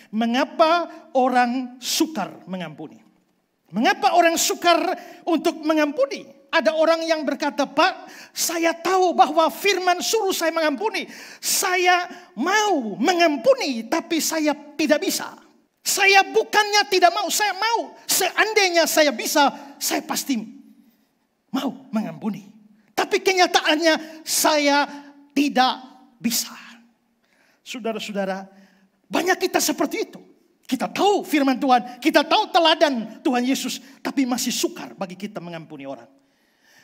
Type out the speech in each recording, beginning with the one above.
Mengapa orang sukar mengampuni? Mengapa orang sukar untuk mengampuni? Ada orang yang berkata, Pak, saya tahu bahwa firman suruh saya mengampuni. Saya mau mengampuni, tapi saya tidak bisa. Saya bukannya tidak mau, saya mau. Seandainya saya bisa, saya pasti mau mengampuni. Tapi kenyataannya saya tidak bisa. Saudara-saudara, banyak kita seperti itu. Kita tahu firman Tuhan, kita tahu teladan Tuhan Yesus, tapi masih sukar bagi kita mengampuni orang.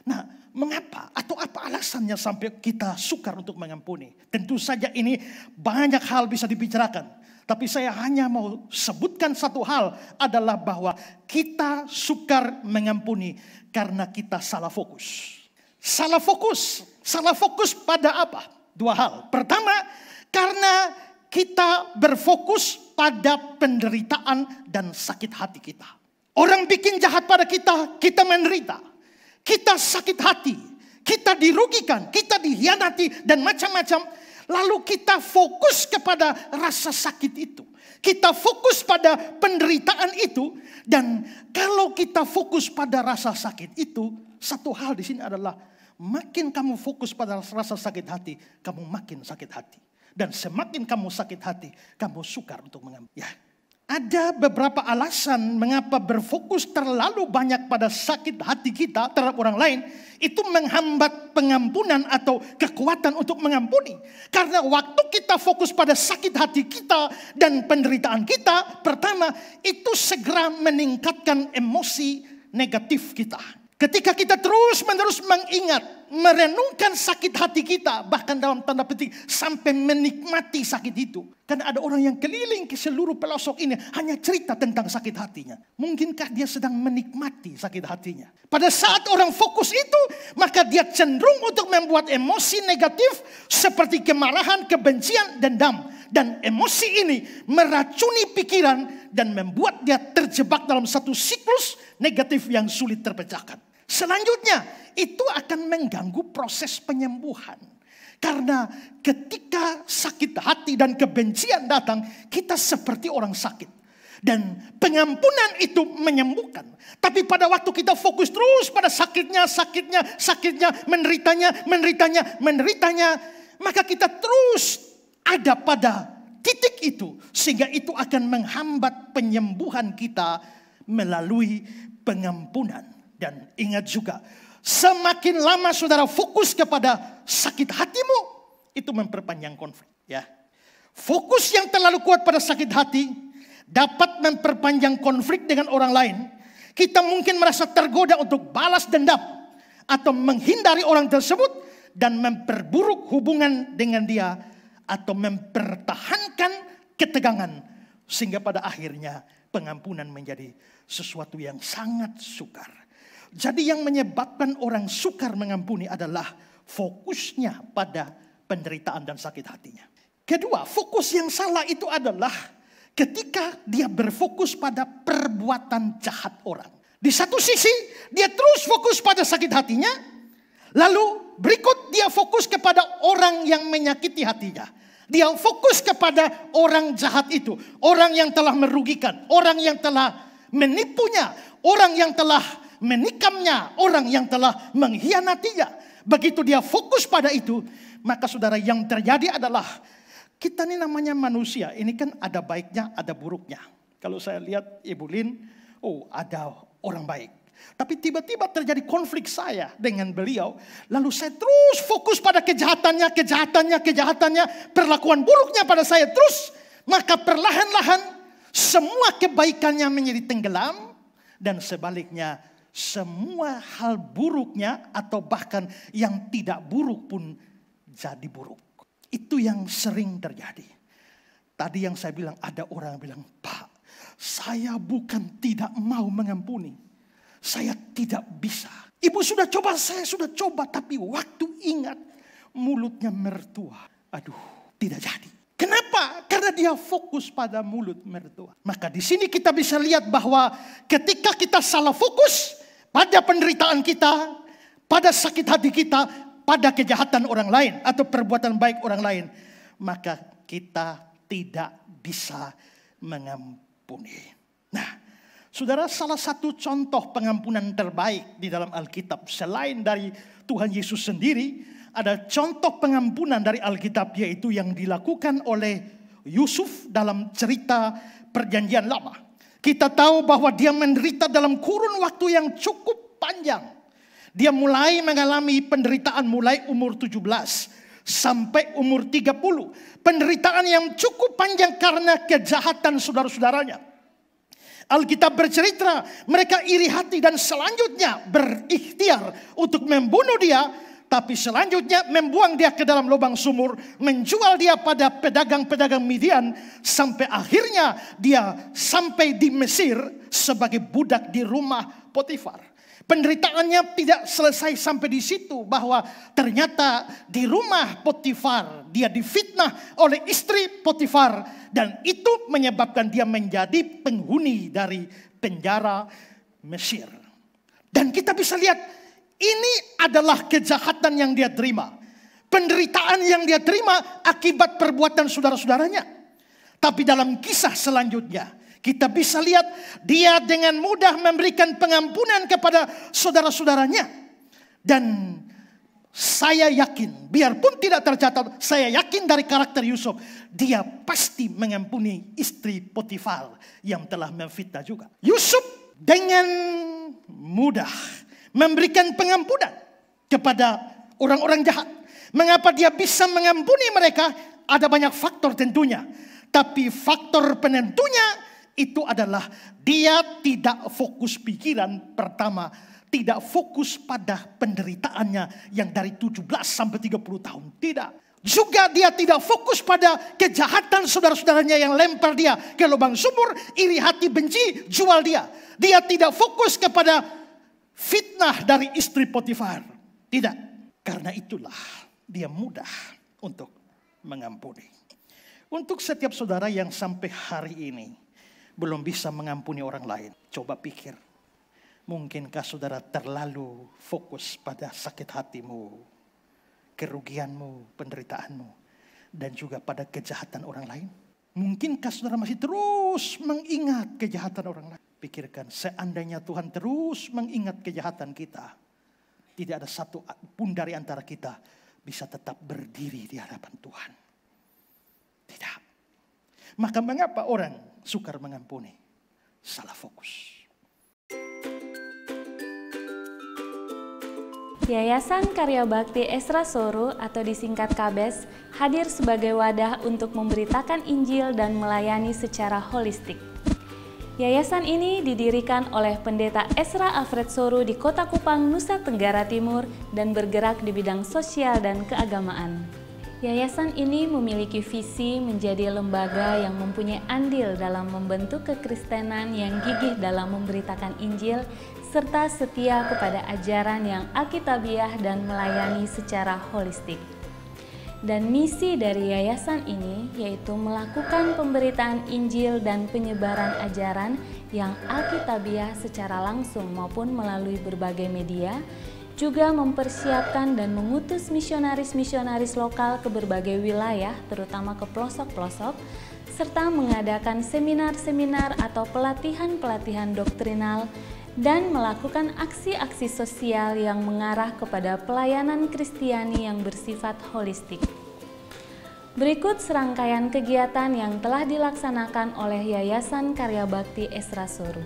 Nah, mengapa atau apa alasannya sampai kita sukar untuk mengampuni? Tentu saja ini banyak hal bisa dibicarakan. Tapi saya hanya mau sebutkan satu hal adalah bahwa kita sukar mengampuni karena kita salah fokus. Salah fokus pada apa? Dua hal. Pertama, karena kita berfokus pada penderitaan dan sakit hati kita. Orang bikin jahat pada kita, kita menderita. Kita sakit hati, kita dirugikan, kita dihianati dan macam-macam. Lalu kita fokus kepada rasa sakit itu. Kita fokus pada penderitaan itu. Dan kalau kita fokus pada rasa sakit itu, satu hal di sini adalah makin kamu fokus pada rasa sakit hati, kamu makin sakit hati. Dan semakin kamu sakit hati, kamu sukar untuk mengampuni. Ya. Ada beberapa alasan mengapa berfokus terlalu banyak pada sakit hati kita terhadap orang lain. Itu menghambat pengampunan atau kekuatan untuk mengampuni. Karena waktu kita fokus pada sakit hati kita dan penderitaan kita, pertama itu segera meningkatkan emosi negatif kita. Ketika kita terus-menerus mengingat, merenungkan sakit hati kita, bahkan dalam tanda petik sampai menikmati sakit itu. Karena ada orang yang keliling ke seluruh pelosok ini hanya cerita tentang sakit hatinya. Mungkinkah dia sedang menikmati sakit hatinya? Pada saat orang fokus itu, maka dia cenderung untuk membuat emosi negatif seperti kemarahan, kebencian, dendam. Dan emosi ini meracuni pikiran dan membuat dia terjebak dalam satu siklus negatif yang sulit terpecahkan. Selanjutnya, itu akan mengganggu proses penyembuhan. Karena ketika sakit hati dan kebencian datang, kita seperti orang sakit. Dan pengampunan itu menyembuhkan. Tapi pada waktu kita fokus terus pada sakitnya, menderitanya, maka kita terus ada pada titik itu. Sehingga itu akan menghambat penyembuhan kita melalui pengampunan. Dan ingat juga, semakin lama saudara fokus kepada sakit hatimu, itu memperpanjang konflik. Ya. Fokus yang terlalu kuat pada sakit hati dapat memperpanjang konflik dengan orang lain. Kita mungkin merasa tergoda untuk balas dendam atau menghindari orang tersebut dan memperburuk hubungan dengan dia atau mempertahankan ketegangan sehingga pada akhirnya pengampunan menjadi sesuatu yang sangat sukar. Jadi yang menyebabkan orang sukar mengampuni adalah fokusnya pada penderitaan dan sakit hatinya. Kedua, fokus yang salah itu adalah ketika dia berfokus pada perbuatan jahat orang. Di satu sisi dia terus fokus pada sakit hatinya, lalu berikut dia fokus kepada orang yang menyakiti hatinya. Dia fokus kepada orang jahat itu, orang yang telah merugikan, orang yang telah menipunya, orang yang telah menikamnya, orang yang telah mengkhianatinya. Begitu dia fokus pada itu, maka saudara yang terjadi adalah kita ini namanya manusia. Ini kan ada baiknya, ada buruknya. Kalau saya lihat Ibu Lin, ada orang baik. Tapi tiba-tiba terjadi konflik saya dengan beliau. Lalu saya terus fokus pada kejahatannya, perlakuan buruknya pada saya terus. Maka perlahan-lahan semua kebaikannya menjadi tenggelam. Dan sebaliknya semua hal buruknya atau bahkan yang tidak buruk pun jadi buruk. Itu yang sering terjadi. Tadi yang saya bilang, ada orang yang bilang, Pak, saya bukan tidak mau mengampuni. Saya tidak bisa. Ibu sudah coba, saya sudah coba. Tapi waktu ingat mulutnya mertua. Aduh, tidak jadi. Kenapa? Karena dia fokus pada mulut mertua. Maka di sini kita bisa lihat bahwa ketika kita salah fokus pada penderitaan kita, pada sakit hati kita, pada kejahatan orang lain atau perbuatan baik orang lain, maka kita tidak bisa mengampuni. Nah, saudara, salah satu contoh pengampunan terbaik di dalam Alkitab selain dari Tuhan Yesus sendiri, ada contoh pengampunan dari Alkitab, yaitu yang dilakukan oleh Yusuf dalam cerita Perjanjian Lama. Kita tahu bahwa dia menderita dalam kurun waktu yang cukup panjang. Dia mulai mengalami penderitaan mulai umur 17 sampai umur 30. Penderitaan yang cukup panjang karena kejahatan saudara-saudaranya. Alkitab bercerita mereka iri hati dan selanjutnya berikhtiar untuk membunuh dia. Tapi selanjutnya membuang dia ke dalam lubang sumur, menjual dia pada pedagang-pedagang Midian, sampai akhirnya dia sampai di Mesir sebagai budak di rumah Potifar. Penderitaannya tidak selesai sampai di situ, bahwa ternyata di rumah Potifar dia difitnah oleh istri Potifar, dan itu menyebabkan dia menjadi penghuni dari penjara Mesir. Dan kita bisa lihat ini adalah kejahatan yang dia terima, penderitaan yang dia terima akibat perbuatan saudara-saudaranya. Tapi dalam kisah selanjutnya kita bisa lihat dia dengan mudah memberikan pengampunan kepada saudara-saudaranya. Dan saya yakin, biarpun tidak tercatat, saya yakin dari karakter Yusuf, dia pasti mengampuni istri Potifar yang telah memfitnah juga. Yusuf dengan mudah memberikan pengampunan kepada orang-orang jahat. Mengapa dia bisa mengampuni mereka? Ada banyak faktor tentunya. Tapi faktor penentunya itu adalah dia tidak fokus pikiran pertama, tidak fokus pada penderitaannya yang dari 17 sampai 30 tahun. Tidak. Juga dia tidak fokus pada kejahatan saudara-saudaranya yang lempar dia ke lubang sumur, iri hati, benci, jual dia. Dia tidak fokus kepada fitnah dari istri Potifar. Tidak. Karena itulah dia mudah untuk mengampuni. Untuk setiap saudara yang sampai hari ini belum bisa mengampuni orang lain, coba pikir, mungkinkah saudara terlalu fokus pada sakit hatimu, kerugianmu, penderitaanmu, dan juga pada kejahatan orang lain? Mungkinkah saudara masih terus mengingat kejahatan orang lain? Pikirkan, seandainya Tuhan terus mengingat kejahatan kita, tidak ada satu pun dari antara kita bisa tetap berdiri di hadapan Tuhan. Tidak. Maka mengapa orang sukar mengampuni? Salah fokus. Yayasan Karya Bakti Esra Soru atau disingkat KABES hadir sebagai wadah untuk memberitakan Injil dan melayani secara holistik. Yayasan ini didirikan oleh Pendeta Esra Alfred Soru di Kota Kupang, Nusa Tenggara Timur dan bergerak di bidang sosial dan keagamaan. Yayasan ini memiliki visi menjadi lembaga yang mempunyai andil dalam membentuk kekristenan yang gigih dalam memberitakan Injil serta setia kepada ajaran yang alkitabiah dan melayani secara holistik. Dan misi dari yayasan ini yaitu melakukan pemberitaan Injil dan penyebaran ajaran yang alkitabiah secara langsung maupun melalui berbagai media, juga mempersiapkan dan mengutus misionaris-misionaris lokal ke berbagai wilayah, terutama ke pelosok-pelosok, serta mengadakan seminar-seminar atau pelatihan-pelatihan doktrinal, dan melakukan aksi-aksi sosial yang mengarah kepada pelayanan Kristiani yang bersifat holistik. Berikut serangkaian kegiatan yang telah dilaksanakan oleh Yayasan Karya Bakti Esra Soru.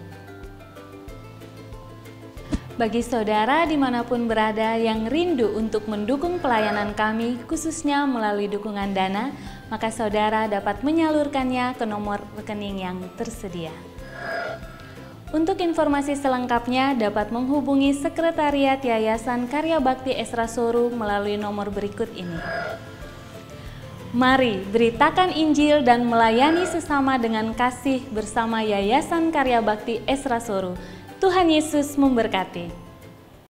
Bagi saudara dimanapun berada yang rindu untuk mendukung pelayanan kami, khususnya melalui dukungan dana, maka saudara dapat menyalurkannya ke nomor rekening yang tersedia. Untuk informasi selengkapnya dapat menghubungi Sekretariat Yayasan Karya Bakti Esra Soru melalui nomor berikut ini. Mari beritakan Injil dan melayani sesama dengan kasih bersama Yayasan Karya Bakti Esra Soru. Tuhan Yesus memberkati.